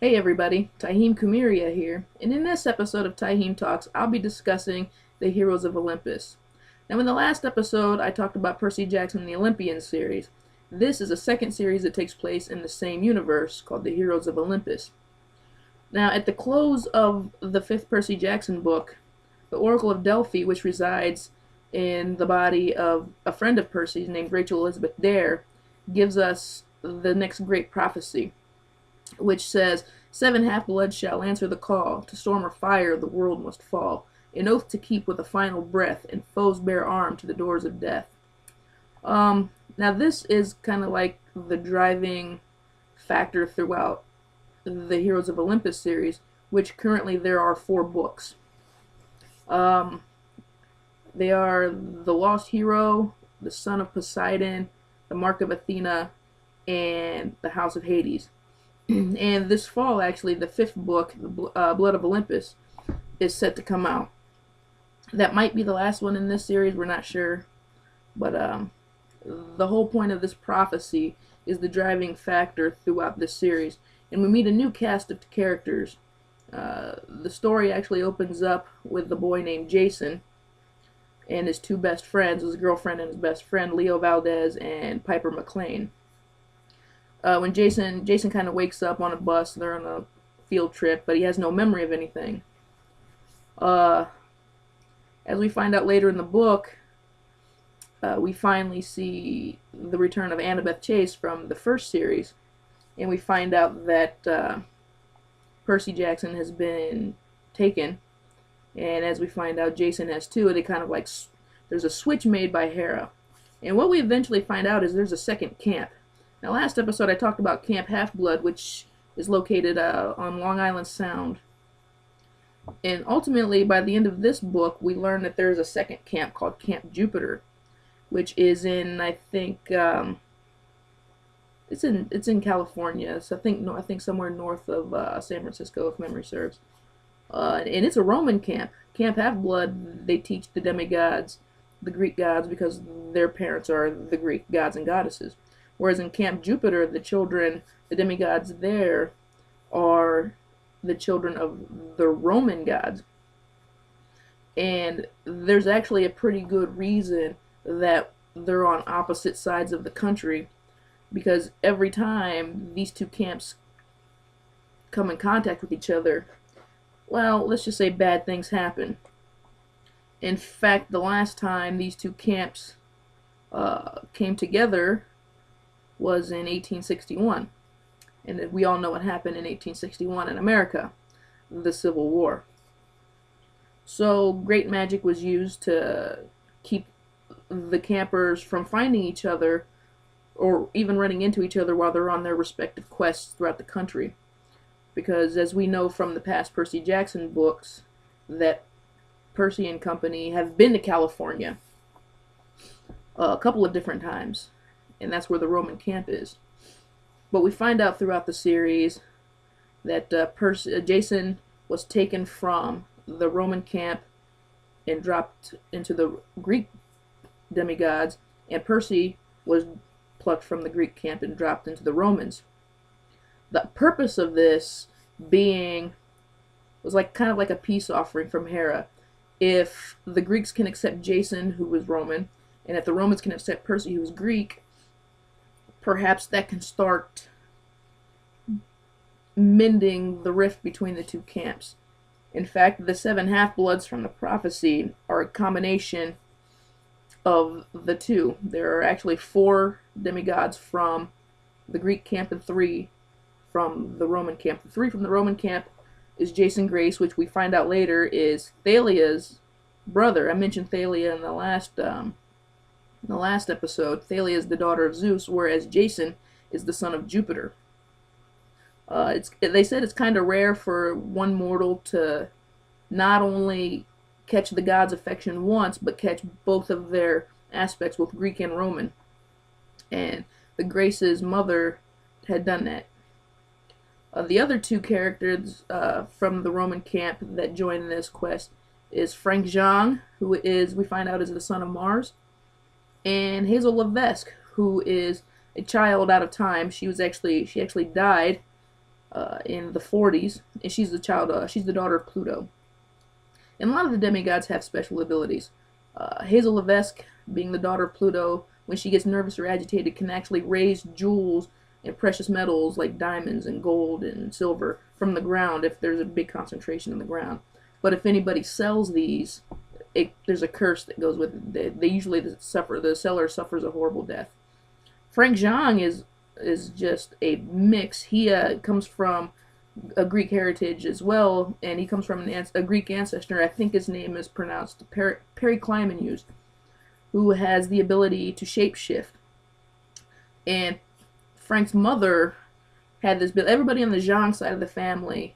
Hey everybody, Tyheam Kumiria here, and in this episode of Tyheam Talks, I'll be discussing the Heroes of Olympus. Now, in the last episode, I talked about Percy Jackson and the Olympian series. This is a second series that takes place in the same universe called the Heroes of Olympus. Now, at the close of the fifth Percy Jackson book, the Oracle of Delphi, which resides in the body of a friend of Percy's named Rachel Elizabeth Dare, gives us the next great prophecy, which says, 7 half-bloods shall answer the call. To storm or fire the world must fall. An oath to keep with a final breath, and foes bear arm to the doors of death. Now this is kind of like the driving factor throughout the Heroes of Olympus series, which currently there are 4 books. They are The Lost Hero, The Son of Poseidon, The Mark of Athena, and The House of Hades. And this fall, actually, the 5th book, Blood of Olympus, is set to come out. That might be the last one in this series, we're not sure. But the whole point of this prophecy is the driving factor throughout this series. And we meet a new cast of characters. The story actually opens up with the boy named Jason and his 2 best friends, his girlfriend and his best friend, Leo Valdez and Piper McLean. When Jason kind of wakes up on a bus, they're on a field trip, but he has no memory of anything. As we find out later in the book, we finally see the return of Annabeth Chase from the first series, and we find out that Percy Jackson has been taken, and as we find out, Jason has too. And it kind of like there's a switch made by Hera, and what we eventually find out is there's a second camp. Now, last episode I talked about Camp Half-Blood, which is located on Long Island Sound. And ultimately, by the end of this book, we learn that there's a second camp called Camp Jupiter, which is in, I think, it's in California. So I think somewhere north of San Francisco, if memory serves. And it's a Roman camp. Camp Half-Blood, they teach the demigods, the Greek gods, because their parents are the Greek gods and goddesses. Whereas in Camp Jupiter, the demigods there, are the children of the Roman gods. And there's actually a pretty good reason that they're on opposite sides of the country, because every time these 2 camps come in contact with each other, well, let's just say bad things happen. In fact, the last time these 2 camps came together was in 1861, and we all know what happened in 1861 in America, the Civil War. So great magic was used to keep the campers from finding each other or even running into each other while they're on their respective quests throughout the country, because as we know from the past Percy Jackson books, that Percy and company have been to California a couple of different times, and that's where the Roman camp is. But we find out throughout the series that Jason was taken from the Roman camp and dropped into the Greek demigods, and Percy was plucked from the Greek camp and dropped into the Romans. The purpose of this being was kind of like a peace offering from Hera. If the Greeks can accept Jason, who was Roman, and if the Romans can accept Percy, who was Greek, perhaps that can start mending the rift between the 2 camps. In fact, the 7 half-bloods from the prophecy are a combination of the 2. There are actually 4 demigods from the Greek camp and 3 from the Roman camp. The 3 from the Roman camp is Jason Grace, which we find out later is Thalia's brother. I mentioned Thalia in the last episode. Thalia is the daughter of Zeus, whereas Jason is the son of Jupiter. They said it's kind of rare for one mortal to not only catch the gods' affection once, but catch both of their aspects, both Greek and Roman. And the Grace's mother had done that. The other 2 characters from the Roman camp that join this quest is Frank Zhang, who is, we find out, is the son of Mars, and Hazel Levesque, who is a child out of time. She actually died in the 40s, and she's the child. She's the daughter of Pluto. And a lot of the demigods have special abilities. Hazel Levesque, being the daughter of Pluto, when she gets nervous or agitated, can actually raise jewels and precious metals like diamonds and gold and silver from the ground if there's a big concentration in the ground. But if anybody sells these, there's a curse that goes with it. They usually suffer. The seller suffers a horrible death. Frank Zhang is just a mix. He comes from a Greek heritage as well, and he comes from a Greek ancestor. I think his name is pronounced Periclymenus, who has the ability to shapeshift. And Frank's mother had this. Everybody on the Zhang side of the family,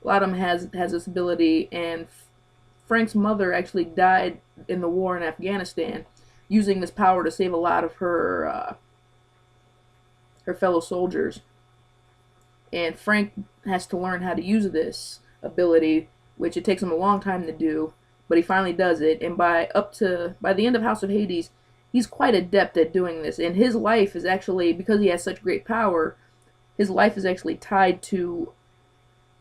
a lot of them has this ability, and Frank's mother actually died in the war in Afghanistan, using this power to save a lot of her fellow soldiers. And Frank has to learn how to use this ability, which it takes him a long time to do, but he finally does it. And by the end of House of Hades, he's quite adept at doing this. And his life is actually, because he has such great power, his life is actually tied to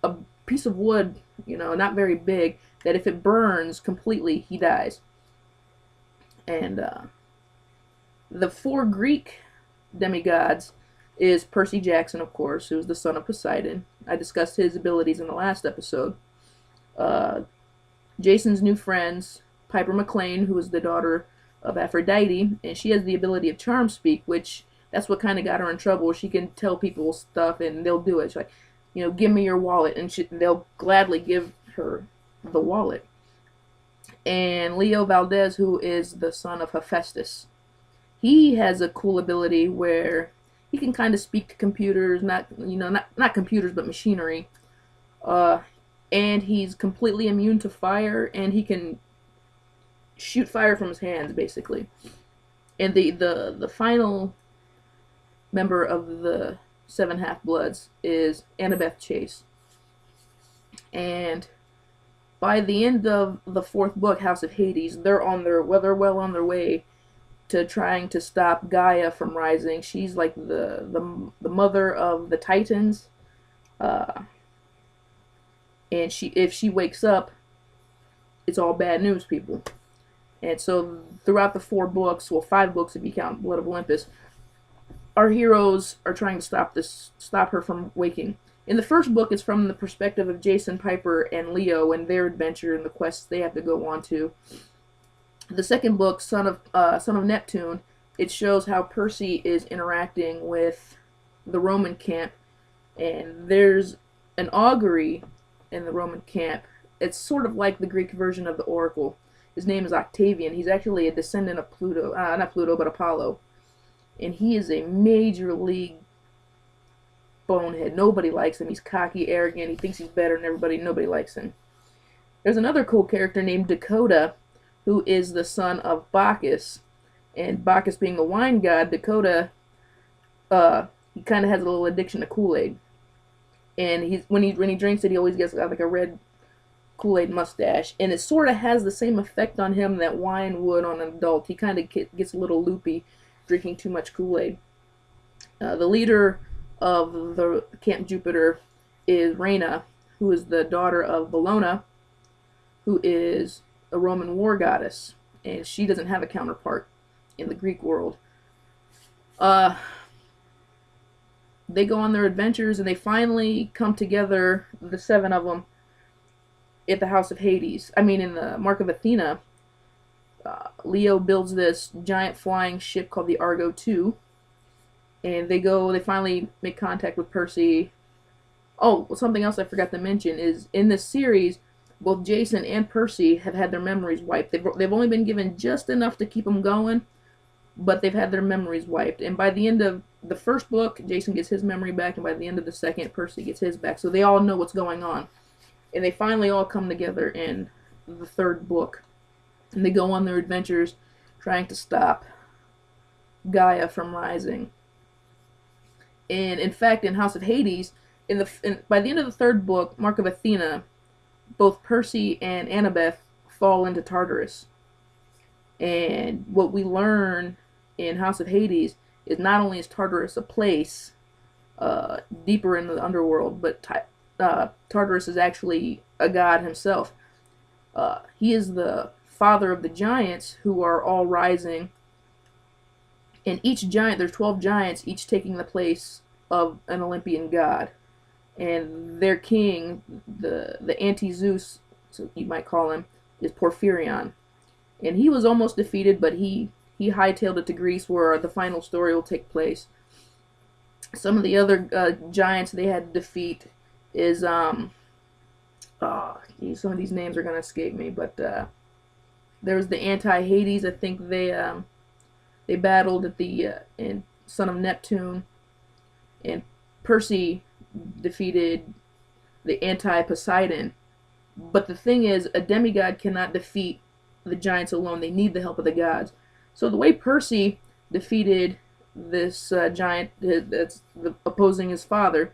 a piece of wood, not very big, that if it burns completely, he dies. And the 4 Greek demigods is Percy Jackson, of course, who's the son of Poseidon. I discussed his abilities in the last episode. Jason's new friends, Piper McLean, who is the daughter of Aphrodite, and she has the ability of charm speak, which that's what kind of got her in trouble. She can tell people stuff, and they'll do it. She's like, give me your wallet, and they'll gladly give her the wallet. And Leo Valdez, who is the son of Hephaestus, he has a cool ability where he can kind of speak to computers, not computers, but machinery. And he's completely immune to fire, and he can shoot fire from his hands, basically. And the final member of the 7 Half-Bloods is Annabeth Chase. And by the end of the 4th book, House of Hades, they're well on their way to trying to stop Gaia from rising. She's like the mother of the Titans, and if she wakes up, it's all bad news, people. And so throughout the 4 books, 5 books if you count Blood of Olympus, our heroes are trying to stop her from waking. In the first book, it's from the perspective of Jason, Piper, and Leo and their adventure and the quests they have to go on to. The second book, Son of Neptune, it shows how Percy is interacting with the Roman camp, and there's an augury in the Roman camp. It's sort of like the Greek version of the Oracle. His name is Octavian. He's actually a descendant of Pluto, not Pluto, but Apollo, and he is a major league bonehead. Nobody likes him. He's cocky, arrogant. He thinks he's better than everybody. Nobody likes him. There's another cool character named Dakota, who is the son of Bacchus, and Bacchus being the wine god, Dakota, he kind of has a little addiction to Kool-Aid, and when he drinks it, he always gets like a red Kool-Aid mustache, and it sort of has the same effect on him that wine would on an adult. He kind of gets a little loopy drinking too much Kool-Aid. The leader of the Camp Jupiter is Rhena, who is the daughter of Bellona, who is a Roman war goddess, and she doesn't have a counterpart in the Greek world. They go on their adventures, and they finally come together, the 7 of them, at the House of Hades. In the Mark of Athena. Leo builds this giant flying ship called the Argo II, and they finally make contact with Percy. Oh, something else I forgot to mention is, in this series, both Jason and Percy have had their memories wiped. They've only been given just enough to keep them going, but they've had their memories wiped. And by the end of the first book, Jason gets his memory back, and by the end of the second, Percy gets his back. So they all know what's going on. And they finally all come together in the 3rd book. And they go on their adventures trying to stop Gaia from rising. And in fact, in House of Hades, by the end of the 3rd book, Mark of Athena, both Percy and Annabeth fall into Tartarus. And what we learn in House of Hades is not only is Tartarus a place, deeper in the underworld. But Tartarus is actually a god himself. He is the father of the giants who are all rising. And each giant, there's 12 giants, each taking the place of an Olympian god. And their king, the anti-Zeus, so you might call him, is Porphyrion. And he was almost defeated, but he hightailed it to Greece, where the final story will take place. Some of the other giants they had to defeat is some of these names are gonna escape me, but there was the anti-Hades. I think they battled at the in son of Neptune, and Percy defeated the anti-Poseidon. But the thing is, a demigod cannot defeat the giants alone. They need the help of the gods. So the way Percy defeated this giant that's opposing his father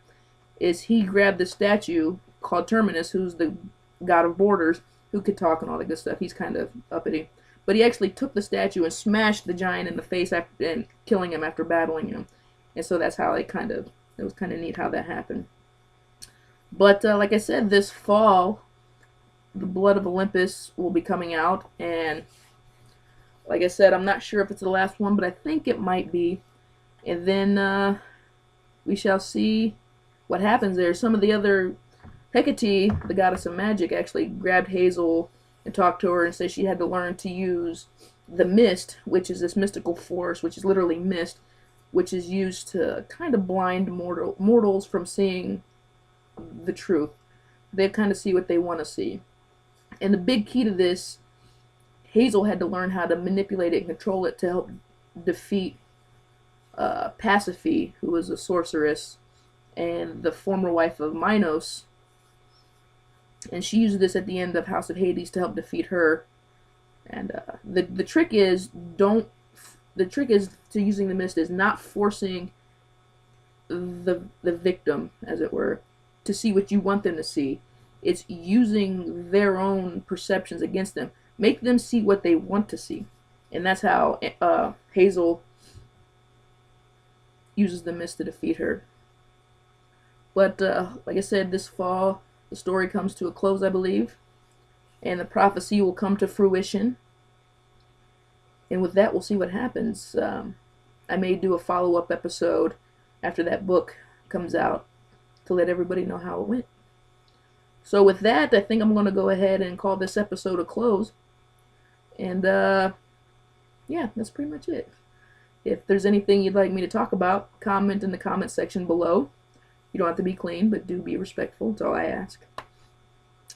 is he grabbed the statue called Terminus, who's the god of borders, who could talk and all that good stuff. He's kind of uppity. But he actually took the statue and smashed the giant in the face after, and killing him after battling him. And so that's how it was kind of neat how that happened. But like I said, this fall, The Blood of Olympus will be coming out. And like I said, I'm not sure if it's the last one, but I think it might be. And then we shall see what happens there. Some of the other Hecate, the goddess of magic, actually grabbed Hazel and talked to her and said she had to learn to use the mist, which is this mystical force, which is literally mist, which is used to kind of blind mortals from seeing the truth. They kind of see what they want to see. And the big key to this, Hazel had to learn how to manipulate it and control it to help defeat Pasiphae, who was a sorceress and the former wife of Minos. And she used this at the end of House of Hades to help defeat her. And the trick is to using the mist is not forcing the victim, as it were, to see what you want them to see. It's using their own perceptions against them. Make them see what they want to see. And that's how Hazel uses the mist to defeat her. But like I said, this fall the story comes to a close, I believe, and the prophecy will come to fruition. And with that, we'll see what happens. I may do a follow-up episode after that book comes out to let everybody know how it went. So with that, I think I'm going to go ahead and call this episode a close. And yeah, that's pretty much it. If there's anything you'd like me to talk about, comment in the comment section below. You don't have to be clean, but do be respectful. That's all I ask.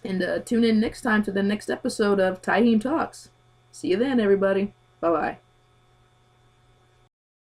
And tune in next time to the next episode of Tyheam Talks. See you then, everybody. Bye-bye.